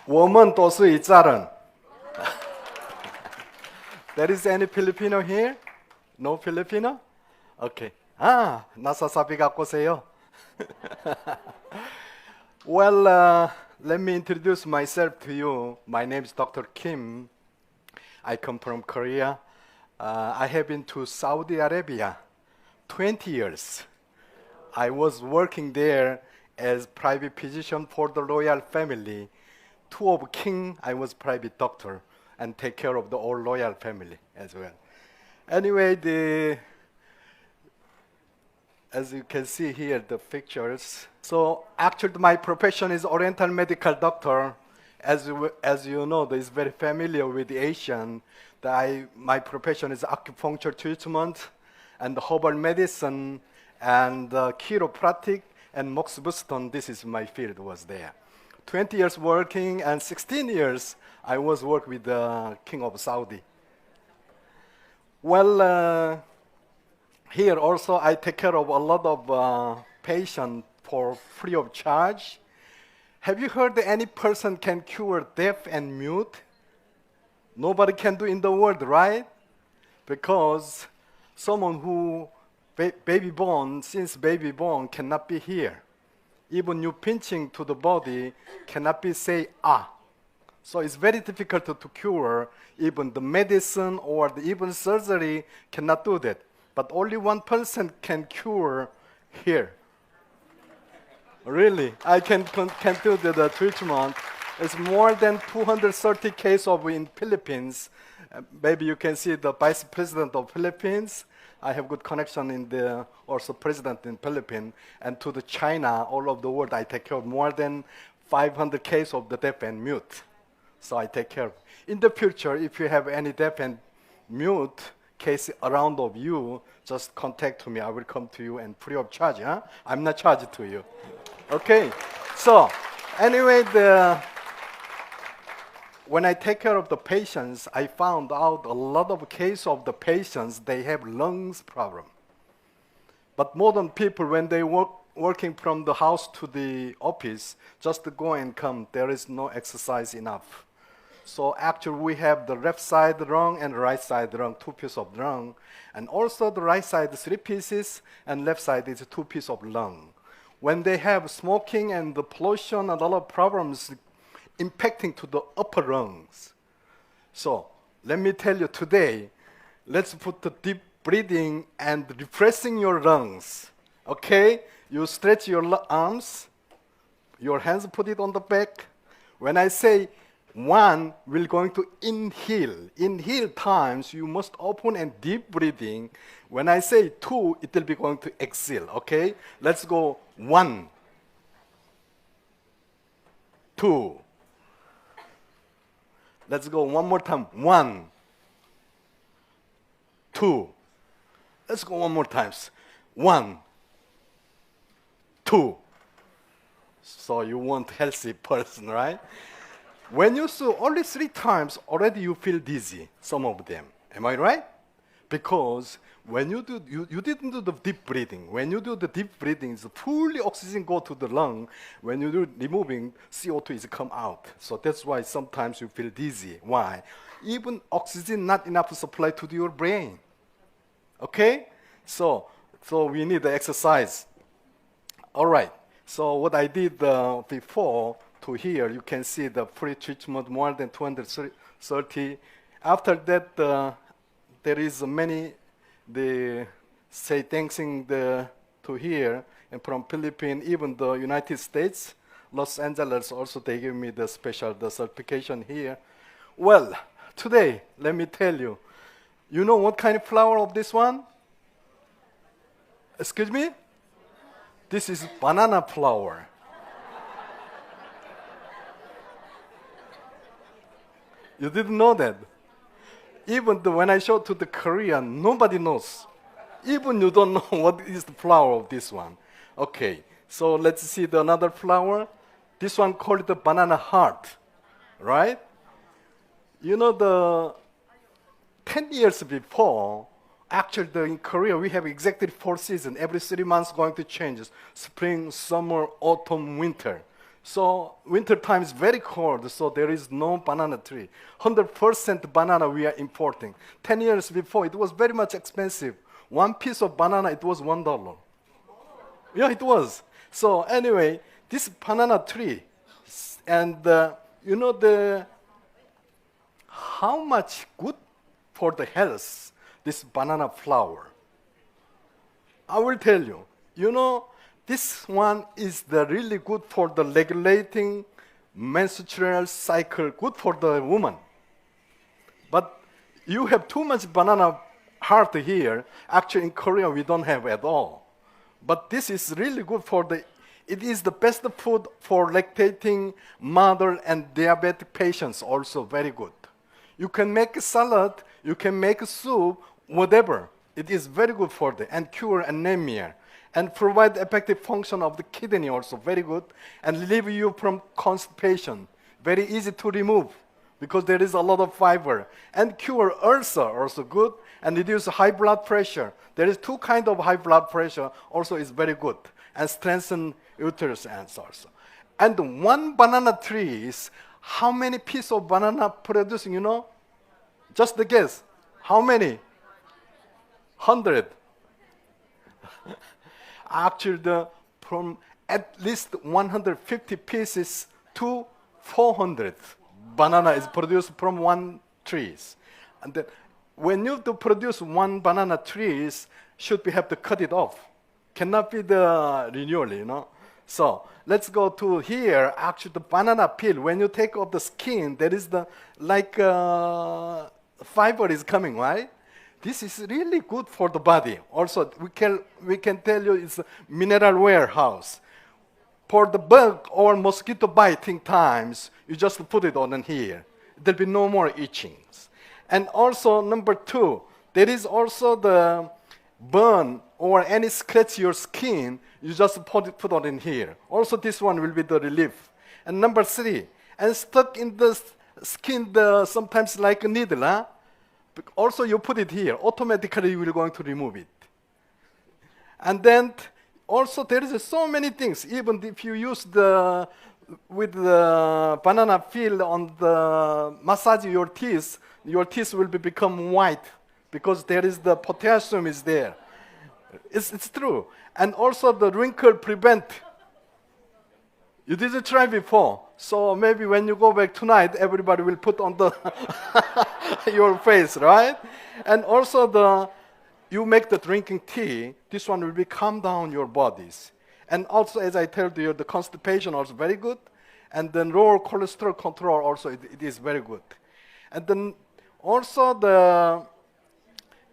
我们都是一家人. There is any Filipino here? No Filipino? Okay. nasasabi 갖고 오세요. Well, let me introduce myself to you. My name is Dr. Kim. I come from Korea. I have been to Saudi Arabia 20 years. I was working there as private physician for the royal family. Two of king, I was private doctor and take care of the whole royal family as well. Anyway, as you can see here, the pictures. So actually my profession is oriental medical doctor. As you know, is very familiar with Asian. My profession is acupuncture treatment and herbal medicine and chiropractic and Mox Boston. This is my field was there. 20 years working and 16 years I was work with the King of Saudi. Well, here also I take care of a lot of patients for free of charge. Have you heard that any person can cure deaf and mute? Nobody can do in the world, right? Because someone who since baby born cannot be here. Even you pinching to the body cannot be say ah. So it's very difficult to cure. Even the medicine or even surgery cannot do that. But only one person can cure here. Really, I can do the treatment. It's more than 230 cases in Philippines. Maybe you can see the Vice President of Philippines. I have good connection in the also President in Philippines and to the China, all over the world. I take care of more than 500 cases of the deaf and mute. So I take care of. In the future, if you have any deaf and mute case around of you, just contact me. I will come to you and free of charge. Huh? I'm not charged to you. Okay. So anyway, when I take care of the patients, I found out a lot of cases of the patients, they have lungs problem. But modern people, when they working from the house to the office, just to go and come, there is no exercise enough. So actually we have the left side lung and right side lung, 2 pieces of lung. And also the right side 3 pieces and left side is 2 pieces of lung. When they have smoking and the pollution and a lot of problems impacting to the upper lungs. So let me tell you today, let's put the deep breathing and refreshing your lungs. Okay? You stretch your arms, your hands put it on the back. When I say 1, we're going to inhale. Inhale times, you must open and deep breathing. When I say 2, it will be going to exhale, okay? Let's go 1, 2. Let's go one more time. 1, 2. Let's go one more time. 1, 2. So you want healthy person, right? When you do only 3 times, already you feel dizzy, some of them. Am I right? Because when you do, you didn't do the deep breathing. When you do the deep breathing, it's fully oxygen go to the lung. When you do removing, CO2 is come out. So that's why sometimes you feel dizzy. Why? Even oxygen not enough supply to your brain. Okay? So we need the exercise. All right. So what I did before to here, you can see the free treatment more than 230. After that, there is many, they say thanks to here and from Philippines, even the United States, Los Angeles also they give me the special certification here. Well, today, let me tell you, you know what kind of flower of this one? Excuse me? This is banana flower. You didn't know that? Even when I show to the Korean, nobody knows. Even you don't know what is the flower of this one. Okay, so let's see another flower. This one called the banana heart, right? You know, the 10 years before, actually in Korea, we have exactly 4 seasons. Every 3 months going to change. Spring, summer, autumn, winter. So winter time is very cold, so there is no banana tree. 100% banana we are importing. 10 years before, it was very much expensive. One piece of banana, it was $1. Yeah, it was. So anyway, this banana tree, and you know how much good for the health this banana flower. I will tell you. You know, this one is the really good for the regulating menstrual cycle, good for the woman. But you have too much banana heart here. Actually, in Korea, we don't have at all. But this is really good for it is the best food for lactating mother and diabetic patients also very good. You can make a salad, you can make a soup, whatever. It is very good for and cure anemia and provide effective function of the kidney also very good and relieve you from constipation. Very easy to remove because there is a lot of fiber and cure ulcer also good and reduce high blood pressure. There is two kinds of high blood pressure also is very good and strengthen uterus ends also. And one banana tree is how many pieces of banana producing, you know? Just the guess. How many? 100. Actually, from at least 150 pieces to 400 banana is produced from one trees. And then when you do produce one banana trees, should we have to cut it off? Cannot be the renewal, you know. So let's go to here. Actually, the banana peel. When you take off the skin, there is the fiber is coming, right? This is really good for the body. Also, we can tell you it's a mineral warehouse. For the bug or mosquito biting times, you just put it on here. There'll be no more itchings. And also, number 2, there is also the burn or any scratch your skin, you just put on in here. Also, this one will be the relief. And number 3, and stuck in the skin, sometimes like a needle, huh? Also, you put it here. Automatically, you will going to remove it. And then, also, there is so many things. Even if you use with the banana peel on the massage your teeth will become white because there is the potassium is there. It's true. And also, the wrinkle prevent. You didn't try before, so maybe when you go back tonight, everybody will put on your face, right? And also, you make the drinking tea. This one will be calm down your bodies. And also, as I told you, the constipation also very good, and then lower cholesterol control also it is very good. And then also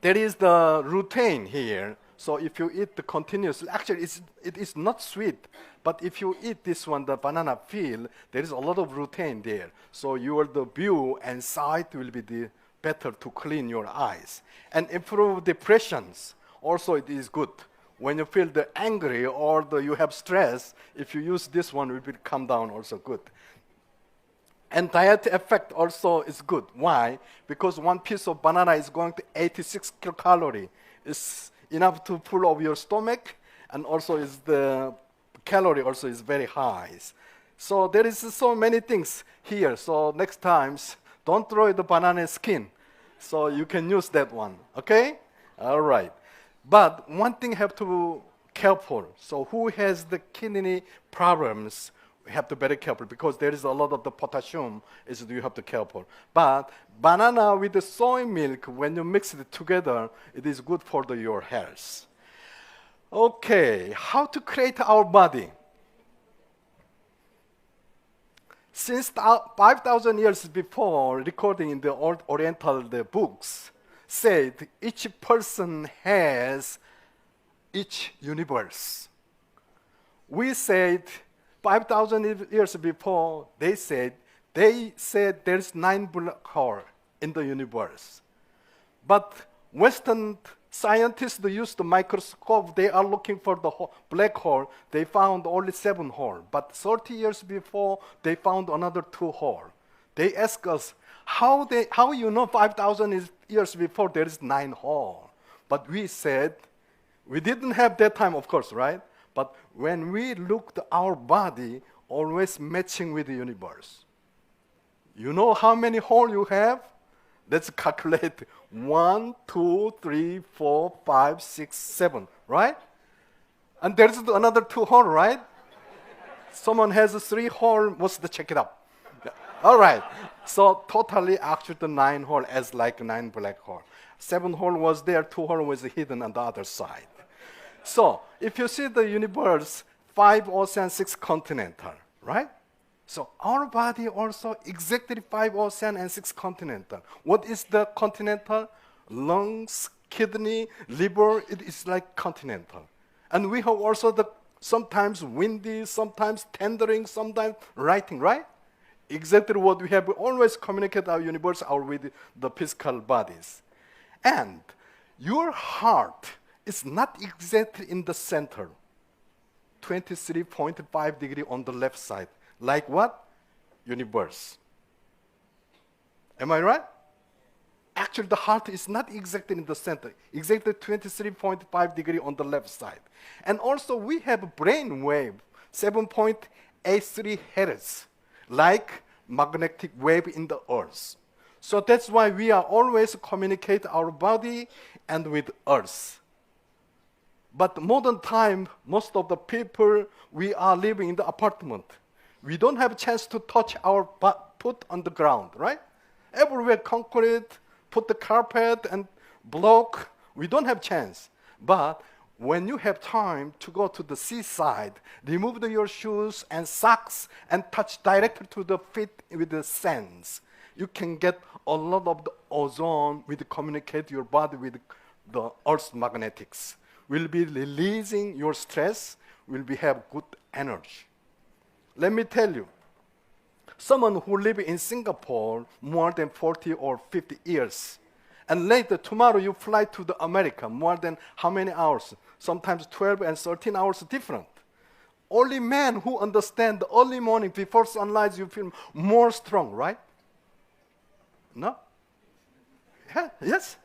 there is the lutein here. So if you eat the continuously, actually it is not sweet, but if you eat this one, the banana peel, there is a lot of lutein there. So the view and sight will be better to clean your eyes. And improve depressions, also it is good. When you feel angry or you have stress, if you use this one, it will come down also good. And diet effect also is good. Why? Because one piece of banana is going to 86 kilocalories. It's enough to full of your stomach, and also the calorie also is very high. So there is so many things here. So next times, don't throw the banana skin. So you can use that one, okay? All right. But one thing have to be careful. So who has the kidney problems, we have to be very careful because there is a lot of the potassium, you have to be careful. But banana with the soy milk, when you mix it together, it is good for your health. Okay, how to create our body? Since 5,000 years before, recording in the oriental books, said each person has each universe. We said 5,000 years before, they said there's 9 black holes in the universe. But Western scientists use the microscope, they are looking for the black hole, they found only 7 holes. But 30 years before, they found another 2 holes. They ask us, how you know 5,000 years before there is 9 holes? But we said, we didn't have that time, of course, right? But when we looked at our body, always matching with the universe. You know how many holes you have? Let's calculate 1, 2, 3, 4, 5, 6, 7, right? And there's another 2 holes, right? Someone has 3 holes, must check it out. All right. So totally actually the 9 holes as like 9 black holes. 7 holes was there, 2 holes was hidden on the other side. So if you see the universe, 5 ocean, 6 continental, right? So our body also exactly 5 ocean and 6 continental. What is the continental? Lungs, kidney, liver, it is like continental. And we have also the sometimes windy, sometimes tendering, sometimes writing, right? Exactly what we have always communicate our universe out with the physical bodies. And your heart is not exactly in the center, 23.5 degree on the left side. Like what? Universe. Am I right? Actually, the heart is not exactly in the center, exactly 23.5 degree on the left side. And also, we have a brain wave, 7.83 hertz, like magnetic wave in the earth. So that's why we are always communicate our body and with earth. But modern time, most of the people, we are living in the apartment. We don't have a chance to touch our foot on the ground, right? Everywhere concrete, put the carpet and block. We don't have chance. But when you have time to go to the seaside, remove your shoes and socks and touch directly to the feet with the sands. You can get a lot of the ozone with communicate your body with the Earth's magnetics. Will be releasing your stress, will be have good energy. Let me tell you, someone who live in Singapore more than 40 or 50 years, and later tomorrow you fly to the America more than how many hours? Sometimes 12 and 13 hours different. Only men who understand the early morning before sunrise, you feel more strong, right? No? Yeah, yes?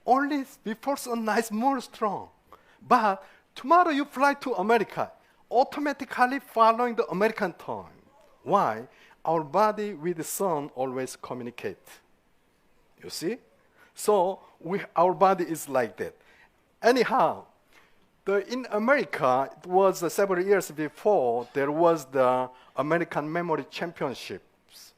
Only before sunrise more strong. But tomorrow you fly to America, automatically following the American time. Why? Our body with the sun always communicate. You see? So our body is like that. Anyhow, in America, it was several years before, there was the American Memory Championships.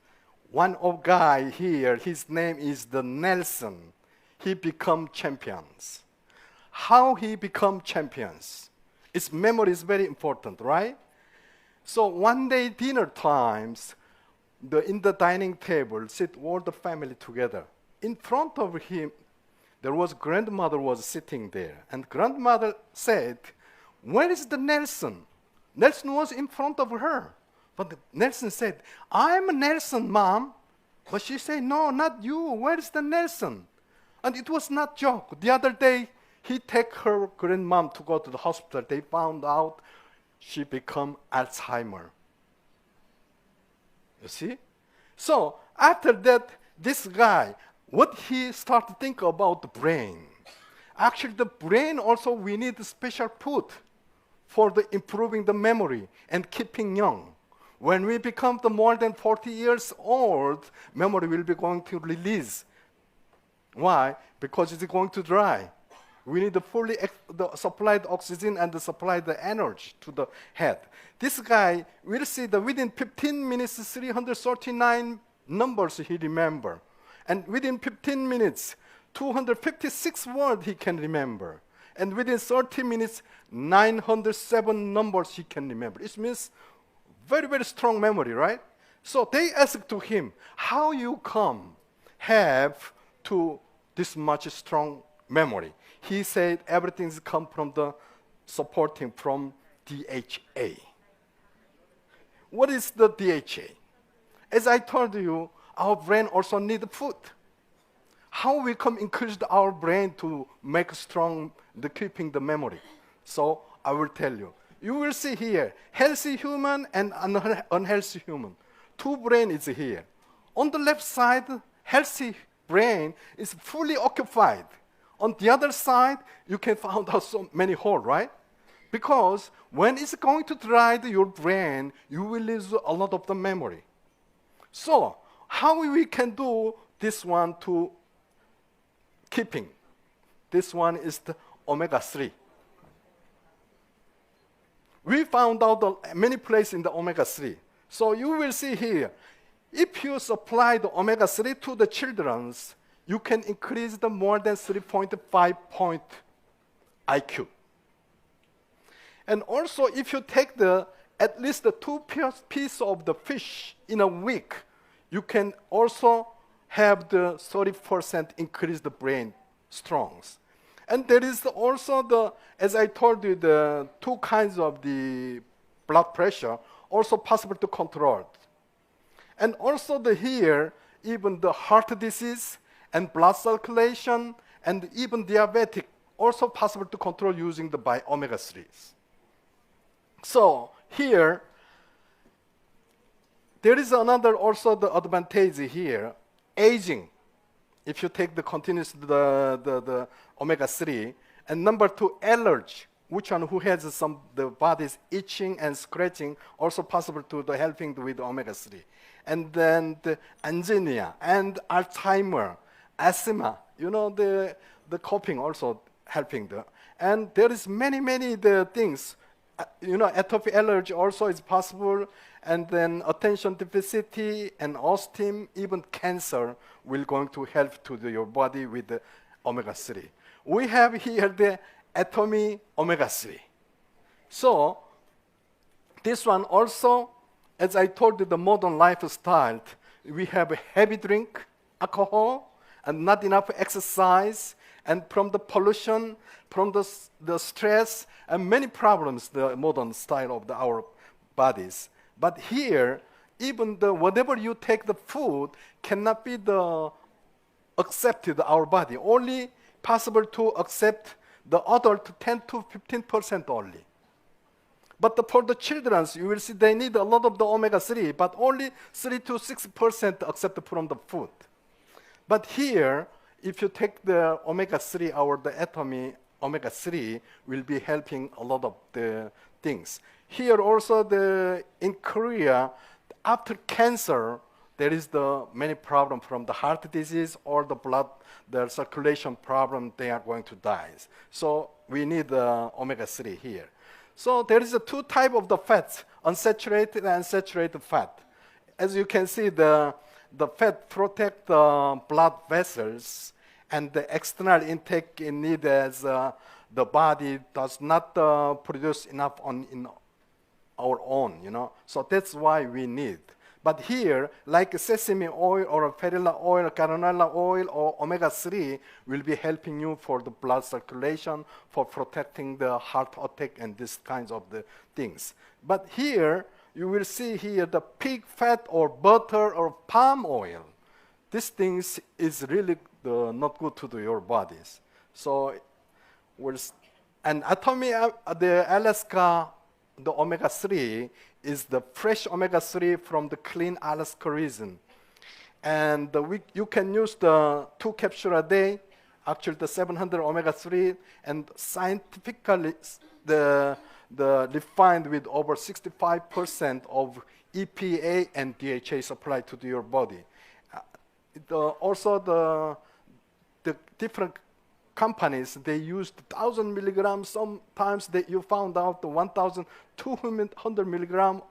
One of guy here, his name is the Nelson. He become champions. How he become champions? His memory is very important, right? So one day dinner times, in the dining table, sit all the family together. In front of him, there was grandmother was sitting there, and grandmother said, "Where is the Nelson?" Nelson was in front of her, but Nelson said, "I'm Nelson, Mom." But she said, "No, not you. Where is the Nelson?" And it was not joke. The other day, he take her grandmom to go to the hospital. They found out she become Alzheimer. You see? So after that, this guy, what he started to think about the brain. Actually, the brain also, we need a special food for the improving the memory and keeping young. When we become the more than 40 years old, memory will be going to release. Why? Because it's going to dry. We need to fully supply the oxygen and supply the energy to the head. This guy will see that within 15 minutes, 339 numbers he remember. And within 15 minutes, 256 words he can remember. And within 30 minutes, 907 numbers he can remember. It means very, very strong memory, right? So they asked to him, how you have to this much strong memory? He said everything's come from the supporting from DHA. What is the DHA? As I told you, our brain also needs food. How we can increase our brain to make strong the keeping the memory? So I will tell you. You will see here, healthy human and unhealthy human. Two brain is here. On the left side, healthy brain is fully occupied. On the other side, you can find out so many holes, right? Because when it's going to dry your brain, you will lose a lot of the memory. So how we can do this one to keeping? This one is the omega-3. We found out many places in the omega-3. So you will see here, if you supply the omega-3 to the children, you can increase the more than 3.5 point IQ. And also, if you take at least the 2 pieces of the fish in a week, you can also have the 30% increase the brain strongs. And there is also as I told you, the 2 kinds of the blood pressure also possible to control. And also here, even the heart disease and blood circulation and even diabetic also possible to control using the omega-3s. So here, there is another also the advantage here, aging. If you take the continuous the omega-3, and number 2, allergy. Which one who has the body's itching and scratching also possible to the helping with omega-3. And then the angina and Alzheimer, asthma, the coughing also helping and there is many the things. Atopic allergy also is possible, and then attention deficit and autism, even cancer will going to help to your body with the omega-3. We have here the Atomy omega-3. So this one also, as I told you, the modern lifestyle, we have a heavy drink, alcohol, and not enough exercise, and from the pollution, from the stress, and many problems, the modern style of our bodies. But here, even whatever you take the food cannot be accepted our body. Only possible to accept the adult 10 to 15% only. But for the children, you will see they need a lot of the omega-3, but only 3 to 6% accepted from the food. But here, if you take the omega-3 or the Atomy omega-3 will be helping a lot of the things. Here also in Korea, after cancer, there is many problems from the heart disease or the blood, the circulation problem, they are going to die. So we need the omega-3 here. So there is 2 types of the fats, unsaturated and saturated fat. As you can see, the fat protect the blood vessels, and the external intake is needed as the body does not produce enough in our own, So that's why we need. But here, like sesame oil or perilla oil, canola oil, or omega-3 will be helping you for the blood circulation, for protecting the heart attack and these kinds of the things. But here, you will see here the pig fat or butter or palm oil. These things is really not good to your bodies. So, and Atomy, the Alaska, the omega-3 is the fresh omega-3 from the clean Alaska region. And you can use the 2 capsules a day, actually the 700 omega-3, and scientifically the refined with over 65% of EPA and DHA supplied to your body. Also the different companies, they used 1,000 milligrams. Sometimes you found out the 1,200 milligram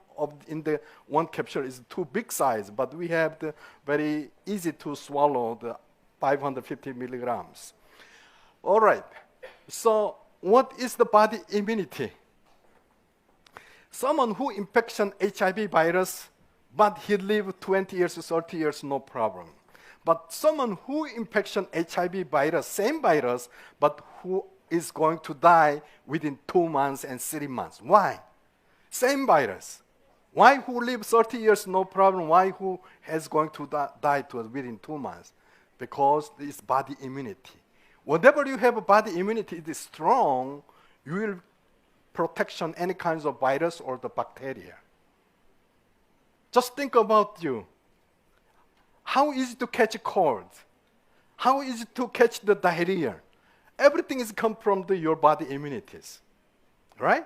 in the 1 capsule is too big size, but we have the very easy to swallow, the 550 milligrams. All right, so what is the body immunity? Someone who infection HIV virus, but he live 20 years, 30 years, no problem. But someone who infection HIV virus, same virus, but who is going to die within 2 months and 3 months. Why? Same virus. Why who live 30 years, no problem? Why who is going to die within 2 months? Because it's body immunity. Whatever you have a body immunity, it is strong, you will protection any kinds of virus or the bacteria. Just think about you. How easy to catch a cold? How easy to catch the diarrhea? Everything is come from your body immunities. right?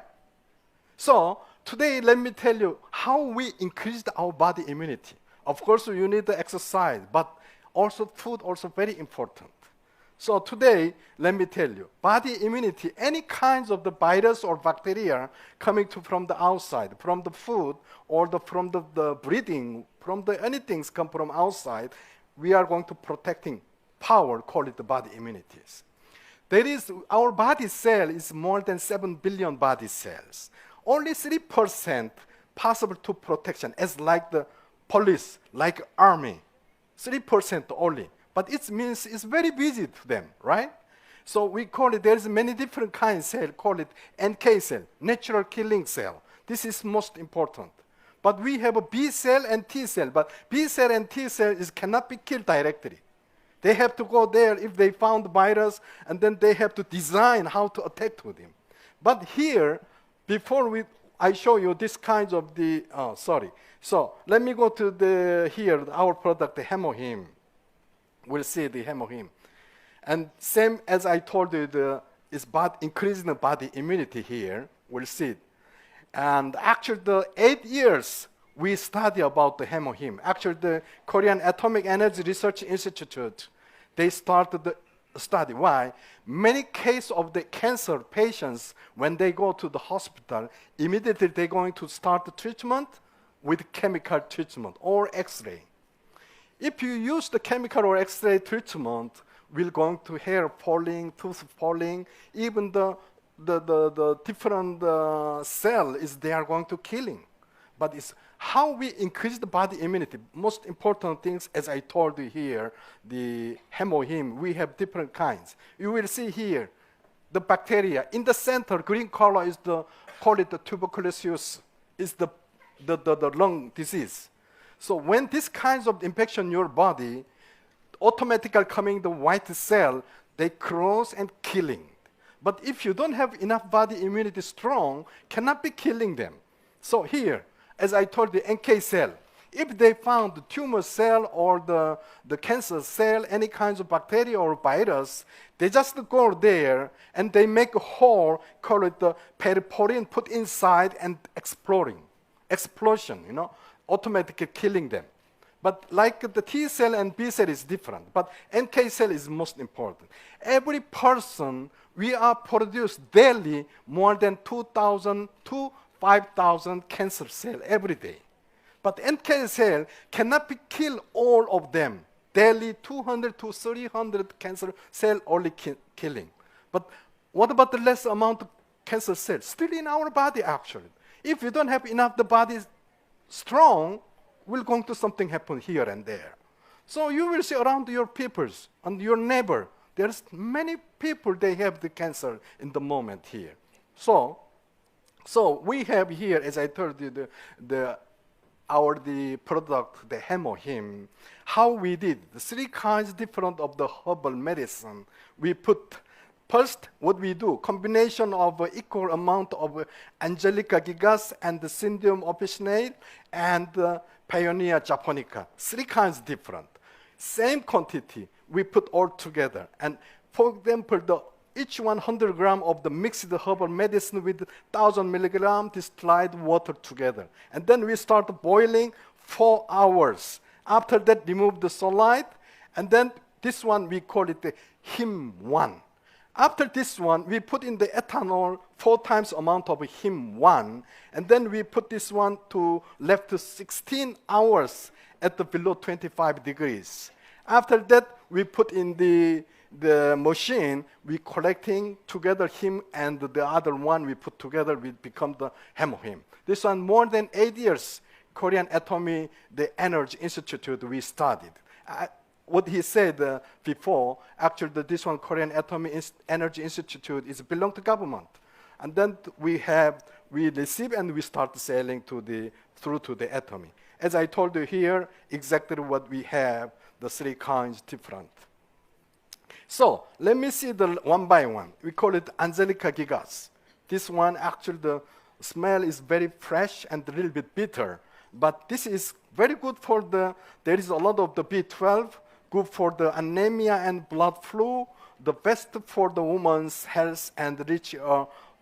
So today, let me tell you how we increased our body immunity. Of course, you need the exercise, but also food also very important. So today, let me tell you, body immunity, any kinds of the virus or bacteria coming from the outside, from the food or from the breathing, from the anything come from outside, we are going to protecting power, call it the body immunities. There is, our body cell is more than 7 billion body cells. Only 3% possible to protection, as like the police, like army. 3% only. But it means it's very busy to them, right? So we call it, there's many different kinds of cell, call it NK cell, natural killing cell. This is most important. But we have a B cell and T cell, but B cell and T cell cannot be killed directly. They have to go there if they found the virus, and then they have to design how to attack to them. But here, before I show you this kinds of the, So let me go to here, our product, the HemoHIM. We'll see the HemoHIM. And same as I told you, is increasing the body immunity here. We'll see it. And actually, the 8 years we study about the HemoHIM. Actually, the Korean Atomic Energy Research Institute, they started the study. Why? Many cases of the cancer patients, when they go to the hospital, immediately they're going to start the treatment with chemical treatment or X-ray. If you use the chemical or X-ray treatment, we're going to hair falling, tooth falling, even the different cell they are going to killing. But it's how we increase the body immunity. Most important things, as I told you here, the HemoHIM, we have different kinds. You will see here, the bacteria. In the center, green color is call it the tuberculosis, is the lung disease. So when this kinds of infection in your body, automatically coming the white cell, they cross and killing. But if you don't have enough body immunity strong, cannot be killing them. So here, as I told you, NK cell, if they found the tumor cell or the cancer cell, any kinds of bacteria or virus, they just go there and they make a hole, call it the periporine, put inside and explosion, automatically killing them. But like the T cell and B cell is different, but NK cell is most important. Every person, we are produced daily more than 2,000 to 5,000 cancer cells every day. But NK cell cannot be kill all of them. Daily 200 to 300 cancer cell only killing. But what about the less amount of cancer cells? Still in our body actually. If you don't have enough the body strong, will going to something happen here and there. So you will see around your peoples and your neighbor, there's many people they have the cancer in the moment here. So we have here, as I told you, the product, the HemoHIM, how we did the 3 kinds different of the herbal medicine. We put first, what we do, combination of equal amount of Angelica gigas and the Syndium officinale and Paeonia japonica. 3 kinds different. Same quantity, we put all together. And for example, each 100 gram of the mixed herbal medicine with 1,000 milligram distilled water together. And then we start boiling 4 hours. After that, remove the solid. And then this one, we call it the HIM1. After this one, we put in the ethanol 4 times amount of HIM1, and then we put this one to left to 16 hours at the below 25 degrees. After that, we put in the machine, we collecting together HIM and the other one we put together, we become the HemoHIM. This one more than 8 years, Korean Atomy, the Energy Institute, we studied. What he said before, actually this one, Korean Atomy Energy Institute, is belong to government. And then we receive and we start selling through to the Atomy. As I told you here, exactly what we have, the 3 kinds different. So let me see the one by one. We call it Angelica gigas. This one, actually the smell is very fresh and a little bit bitter. But this is very good for there is a lot of the B12, good for the anemia and blood flow, the best for the woman's health and rich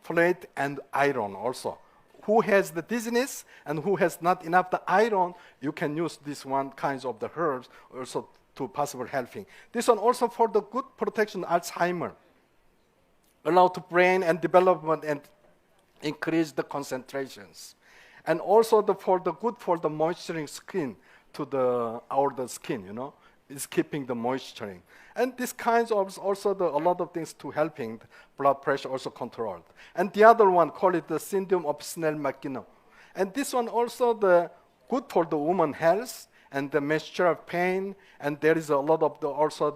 folate, and iron also. Who has the dizziness and who has not enough the iron, you can use this one kinds of the herbs also to possible helping. This one also for the good protection Alzheimer. Allow to brain and development and increase the concentrations. And also for the good for the moisturizing skin to the skin, is keeping the moisturing. And this kinds of also a lot of things to helping the blood pressure also controlled. And the other one, call it the syndrome of Snell-McGinnis. And this one also the good for the woman health and the menstrual pain. And there is a lot of also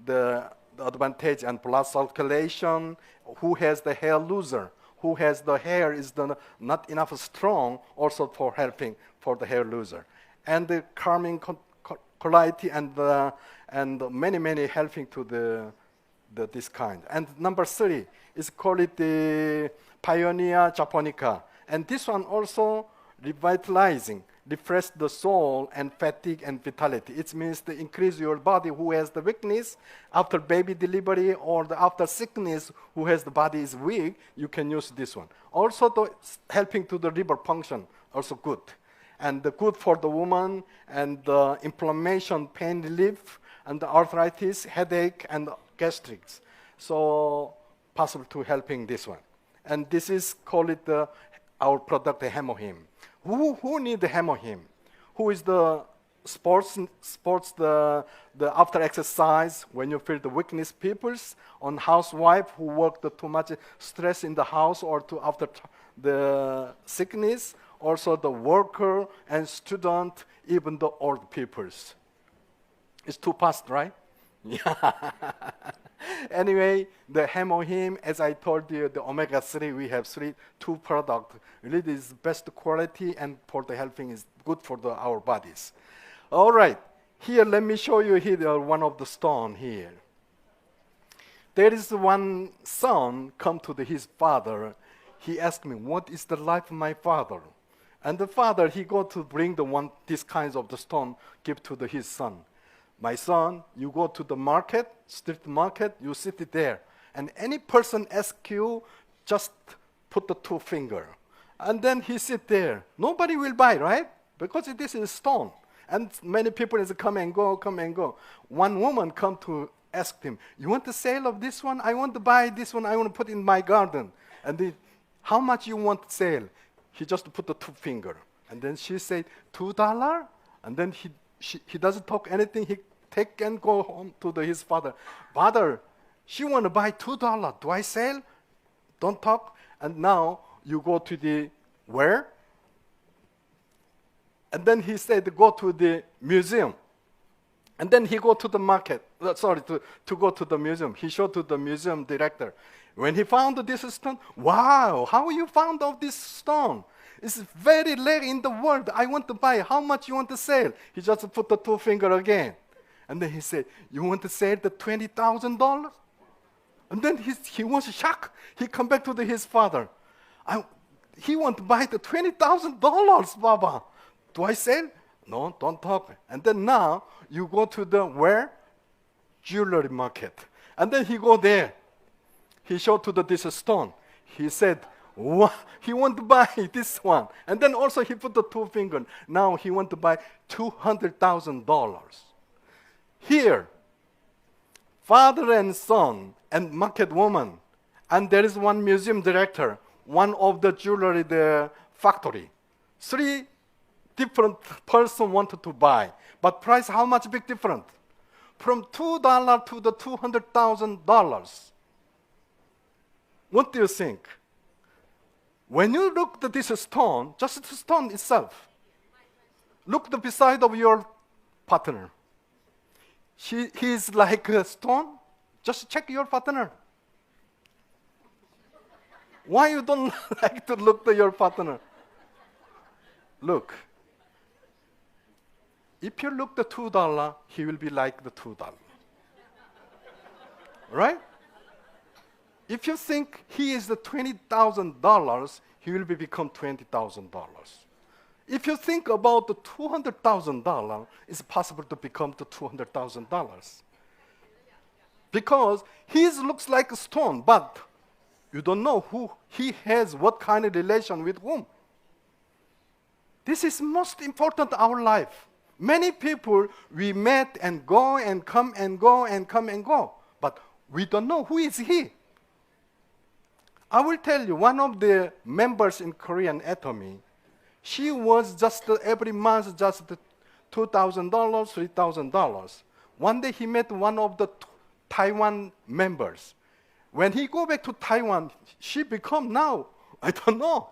the advantage and blood circulation. Who has the hair loser? Who has the hair is not enough strong, also for helping for the hair loser. And the calming quality and many helping to this kind. And number 3 is called it the Pioneer Japonica. And this one also revitalizing, refresh the soul and fatigue and vitality. It means to increase your body who has the weakness after baby delivery or after sickness who has the body is weak, you can use this one. Also helping to the liver function, also good. And the good for the woman and the inflammation, pain relief, and the arthritis, headache, and gastrics. So possible to helping this one. And this is call it our product, the HemoHIM. Who need the HemoHIM? Who is the sports the after exercise when you feel the weakness peoples on housewife who work too much stress in the house or after the sickness, also the worker and student, even the old peoples. It's too fast, right? Yeah. Anyway, the HemoHIM, as I told you, the omega-3, we have two products. Really, this is best quality and for the helping is good for our bodies. All right, here, let me show you here one of the stone here. There is one son come to his father. He asked me, what is the life of my father? And the father, he go to bring these kinds of the stone, give to his son. My son, you go to the market, street market, you sit there. And any person ask you, just put the 2 finger. And then he sit there. Nobody will buy, right? Because this is stone. And many people is come and go, come and go. One woman come to ask him, you want the sale of this one? I want to buy this one. I want to put in my garden. And how much you want to sell? He just put the 2 finger. And then she said, $2? And then he doesn't talk anything. He take and go home to his father. Father, she want to buy $2. Do I sell? Don't talk. And now you go to where? And then he said, go to the museum. And then he go to the market. To go to the museum. He showed to the museum director. When he found this stone, wow, how you found of this stone? It's very rare in the world. I want to buy. How much you want to sell? He just put the 2 finger again. And then he said, you want to sell the $20,000? And then he was shocked. He come back to his father. He want to buy the $20,000, Baba. Do I sell? No, don't talk. And then now you go to where? Jewelry market. And then he go there. He showed to this stone. He said, he want to buy this one. And then also he put the 2 finger. Now he want to buy $200,000. Here, father and son and market woman. And there is one museum director, one of the jewelry factory. 3 different person wanted to buy. But price, how much big different? From $2 to the $200,000. What do you think? When you look at this stone, just the stone itself, look beside of your partner. He is like a stone. Just check your partner. Why you don't like to look at your partner? Look. If you look at the $2, he will be like the $2. Right? If you think he is the $20,000, he will become $20,000. If you think about the $200,000, it's possible to become the $200,000. Because he looks like a stone, but You don't know who he has, what kind of relation with whom. This is most important in our life. Many people we met and go and come and go and come and go, but we don't know who is he. I will tell you, one of the members in Korean Atomy, she was just every month just $2,000, $3,000. One day he met one of the Taiwan members. When he go back to Taiwan, she become now, I don't know,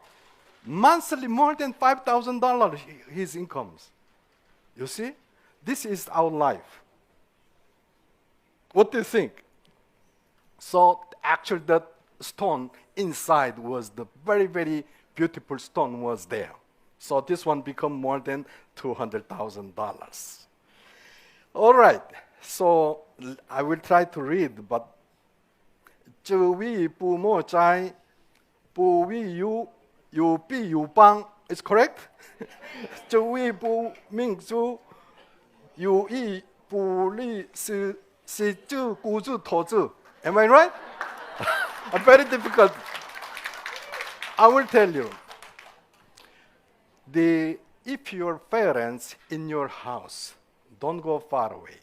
monthly more than $5,000 his incomes. You see, this is our life. What do you think? So actually that stone inside was the very, very beautiful stone was there. So this one become more than $200,000. All right, so I will try to read, but 这位父母在，不为有必有帮 is correct? 这位不民主有意不利是就雇主投资 Am I right? Very difficult. I will tell you. If your parents in your house, don't go far away.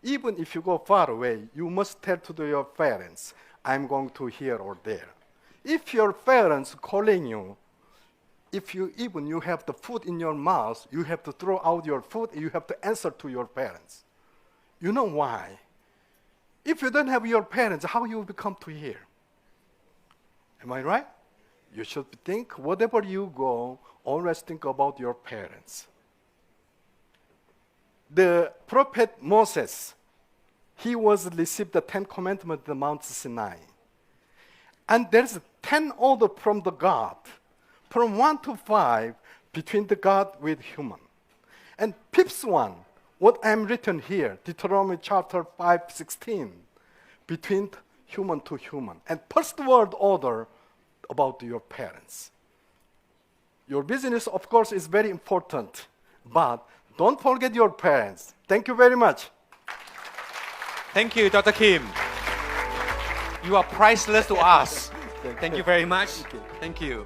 Even if you go far away, you must tell to your parents, I'm going to here or there. If your parents calling you, if you have the food in your mouth, you have to throw out your food, you have to answer to your parents. You know why? If you don't have your parents, how you will come to here? Am I right? You should think, whatever you go, always think about your parents. The prophet Moses, he was received the 10 commandments at Mount Sinai. And there's 10 orders from the God, from 1 to 5, between the God with human. And fifth one, what I'm written here, Deuteronomy chapter 5:16, between human to human. And first word order about your parents. Your business, of course, is very important, but don't forget your parents. Thank you very much. Thank you, Dr. Kim. You are priceless to us. Thank you very much. Thank you.